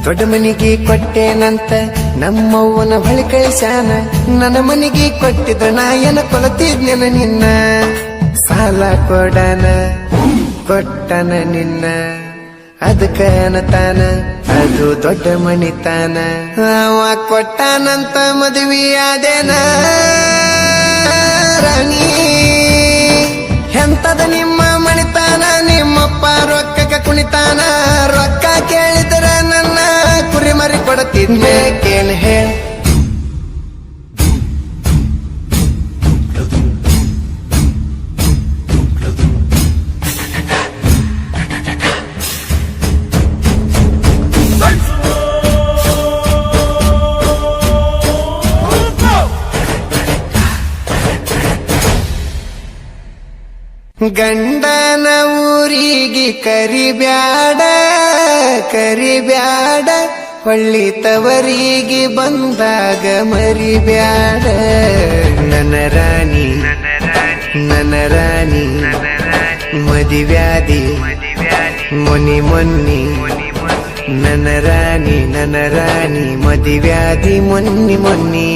ದೊಡ್ಡ ಮನಿಗೆ ಕೊಟ್ಟೇನಂತ ನಮ್ಮವ್ವನ ಬಳಿ ಕಳಿಸ್ಯಾನ. ನನ್ನ ಮನಿಗೆ ಕೊಟ್ಟಿದ್ದ ನಾಯನ ಕೊಲತಿದ್ನೆನ ನಿನ್ನ. ಸಾಲ ಕೊಡನ ಕೊಟ್ಟನ ನಿನ್ನ, ಅದಕ್ಕ ಅನ್ನತಾನ ಅದು ದೊಡ್ಡ ಮನಿತಾನ. ಅವ ಕೊಟ್ಟಾನಂತ ಮದುವೆಯಾದೇನ ರಾಣಿ. ಎಂತದ ನಿಮ್ಮ ಮಣಿತಾನ, ನಿಮ್ಮಪ್ಪ ರೊಕ್ಕಕ್ಕೆ ಕುಣಿತಾನ. ರೊಕ್ಕ ಕೇಳಿದ್ರ ನನ್ನ ಕುರಿ ಮರಿ ಕೊಡತಿದ್ಬೇಕೇನ್ ಹೇಳ. ಗಂಡನ ಊರಿಗೆ ಕರಿಬ್ಯಾಡ ಕರಿಬ್ಯಾಡ, ಹೊಳ್ಳಿ ತವರಿಗೆ ಬಂದಾಗ ಮರಿಬ್ಯಾಡ. ನನ್ನ ರಾಣಿ ನನ್ನ ರಾಣಿ ಮದಿವ್ಯಾದಿ ಮೊನ್ನಿ ಮೊನ್ನಿ. ನನ್ನ ರಾಣಿ ಮದಿವ್ಯಾದಿ ಮೊನ್ನಿ ಮೊನ್ನಿ.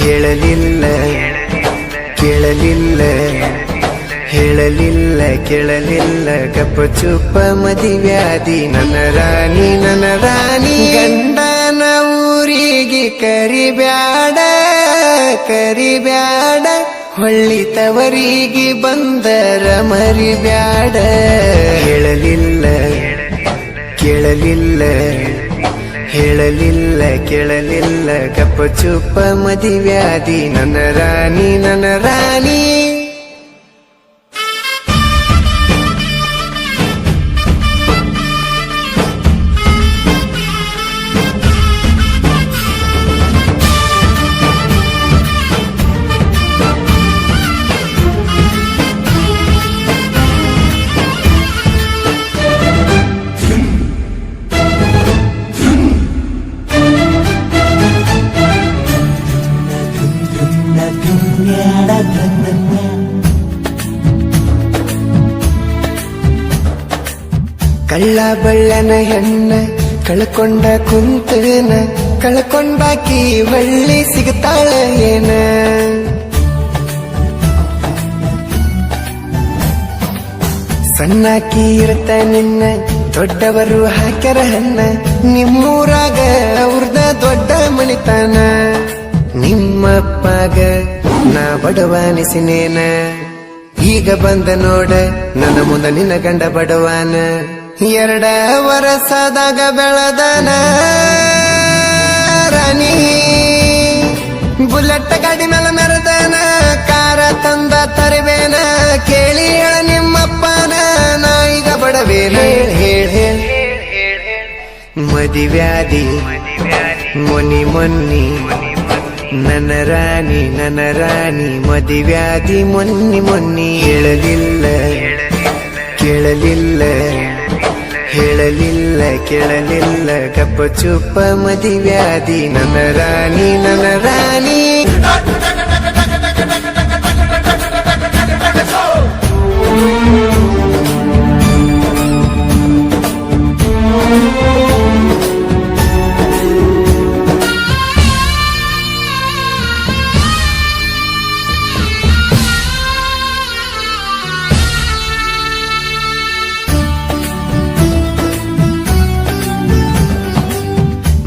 ಹೇಳಲಿಲ್ಲ ಕೇಳಲಿಲ್ಲ ಹೇಳಲಿಲ್ಲ ಕೇಳಲಿಲ್ಲ ಗಪ್ಪ ಚುಪ್ಪ ಮದಿವ್ಯಾದಿ. ನನ್ನ ರಾಣಿ ಗಂಡನ ಊರಿಗೆ ಕರಿಬ್ಯಾಡ ಕರಿಬ್ಯಾಡ, ಹೊಳ್ಳಿ ತವರಿಗೆ ಬಂದರ ಮರಿಬ್ಯಾಡ. ಹೇಳಲಿಲ್ಲ ಕೇಳಲಿಲ್ಲ ಹೇಳಲಿಲ್ಲ ಕೇಳಲಿಲ್ಲ ಗಪ್ಪ ಚುಪ್ಪ ಮದಿವ್ಯಾದಿ. ನನ್ನ ರಾಣಿ ಕಳ್ಳ ಬಳ್ಳನ ಹೆಣ್ಣ ಕಳ್ಕೊಂಡ ಕುಂತನ, ಕಳ್ಕೊಂಡಾಕಿ ಹೊಳ್ಳಿ ಸಿಗ್ತಾಳ ಏನ. ಸಣ್ಣಾಕಿ ಇರ್ತ ನಿನ್ನ ದೊಡ್ಡವರು ಹಾಕ್ಯಾರ ಹಣ್ಣ. ನಿಮ್ಮೂರಾಗ ಅವ್ರದ ದೊಡ್ಡ ಮಣಿತಾನ. ನಿಮ್ಮಪ್ಪಗ ನಾ ಬಡವಾನಿಸಿನೇನ, ಈಗ ಬಂದ ನೋಡ ನನ್ನ ಮುಂದ ನಿನ್ನ ಗಂಡ ಬಡವಾನ. 2 ವರ್ಷದಾಗ ಬೆಳದನ ರಾಣಿ, ಬುಲೆಟ್ ಗಾಡಿ ಮೇಲೆ ಮೆರೆದನ. ಕಾರ ತಂದ ತರಿವೇನ, ಕೇಳಿ ಹೇಳ ನಿಮ್ಮಪ್ಪನ ನಾ ಈಗ ಬಡವೇನ. ಹೇಳ ಮದಿವ್ಯಾದಿ ಮೊನ್ನಿ ಮೊನ್ನಿ. ನನ್ನ ರಾಣಿ ಮದಿವ್ಯಾದಿ ಮೊನ್ನಿ ಮೊನ್ನಿ. ಹೇಳಲಿಲ್ಲ ಕೇಳಲಿಲ್ಲ ಹೇಳಲಿಲ್ಲ ಕೇಳಲಿಲ್ಲ ಗಪ್ಪ ಚುಪ್ಪ ಮದಿವ್ಯಾದಿ. ನನ್ನ ರಾಣಿ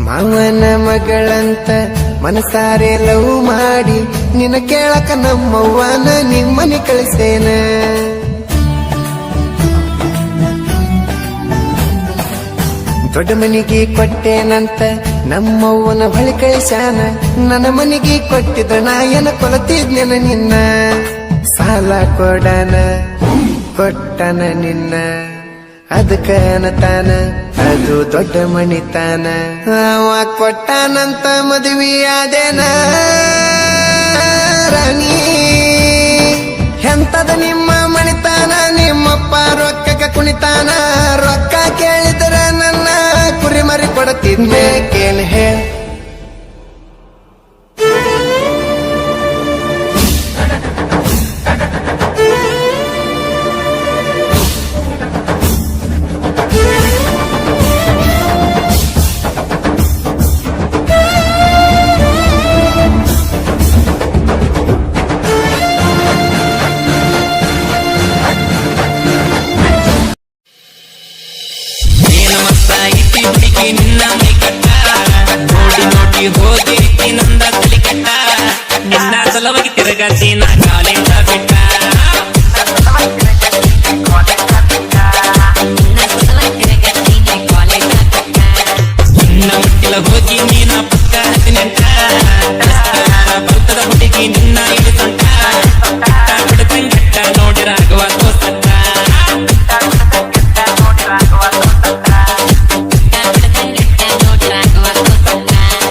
ಮಾವನ ಮಗಳಂತ ಮನಸಾರೆ ಲವ್ ಮಾಡಿ ನಿನ್ನ ಕೇಳಕ ನಮ್ಮವ್ವನ ನಿಮ್ಮನೆ ಕಳಿಸೇನ. ದೊಡ್ಡ ಮನಿಗೆ ಕೊಟ್ಟೇನಂತ ನಮ್ಮವ್ವನ ಬಳಿ ಕಳಿಸ್ಯಾನ. ನನ್ನ ಮನಿಗೆ ಕೊಟ್ಟಿದ್ದ ನಾಯನ ಕೊಲತಿದ್ನೆನ ನಿನ್ನ. ಸಾಲ ಕೊಡನ ಕೊಟ್ಟನ ನಿನ್ನ, ಅದಕ್ಕ ಅನ್ನತಾನ ಅದು ದೊಡ್ಡ ಮಣಿತಾನ. ಅವ ಕೊಟ್ಟಾನಂತ ಮದುವೆಯಾದೇನ ರಾಣಿ. ಎಂತದ ನಿಮ್ಮ ಮಣಿತಾನ, ನಿಮ್ಮಪ್ಪ ರೊಕ್ಕಕ್ಕೆ ಕುಣಿತಾನ. ರೊಕ್ಕ ಕೇಳಿದ್ರ ನನ್ನ ಕುರಿ ಮರಿ ಕೊಡತಿದ್ಬೇಕೇನ್ ಹೇಳ. ಹುಡುಗಿ ನಿನ್ನ ಮೈ ಕಟ್ಟ ನೋಡಿ ನೋಡಿ ಹೋಗಿರ್ತಿ ನಂದ ತಲೆ ಕಟ್ಟ ನಿನ್ನ ಸಲವಾಗಿ ತಿರುಗಾತಿ ನಾ ಕಾಲಿಂದ ಬಿಟ್ಟ ನಿನ್ನ ಮುಟ್ಟಿಲ ಹೋಗಿ ನೀನ ಪಕ್ಕ 18 ಬರ್ತದ ಹುಡುಗಿ ನಿನ್ನ ಇದು ಸೊಂಟ ಬಿಡತಂಗಟ್ಟ ನೋಡಿ ರಾಘವ ತೋಸಟ್ಟ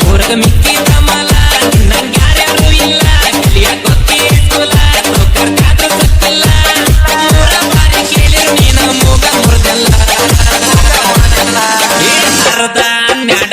ಊರಗ ಮಿಕ್ಕಿದ ಮಲ ನಂಗ್ಯಾರ್ಯಾರು ಇಲ್ಲ ಕಲಿಯ ಗೊತ್ತಿಲ್ಲ ಕರ್ಕಾದ್ರೂ ಗೊತ್ತಿಲ್ಲ ಮೂರ ಬಾರಿ ಕೇಳಿರು ನೀನು ಮೂಗ ಮುರಿದಲ್ಲ ಹರದ ನ್ಯಾಡ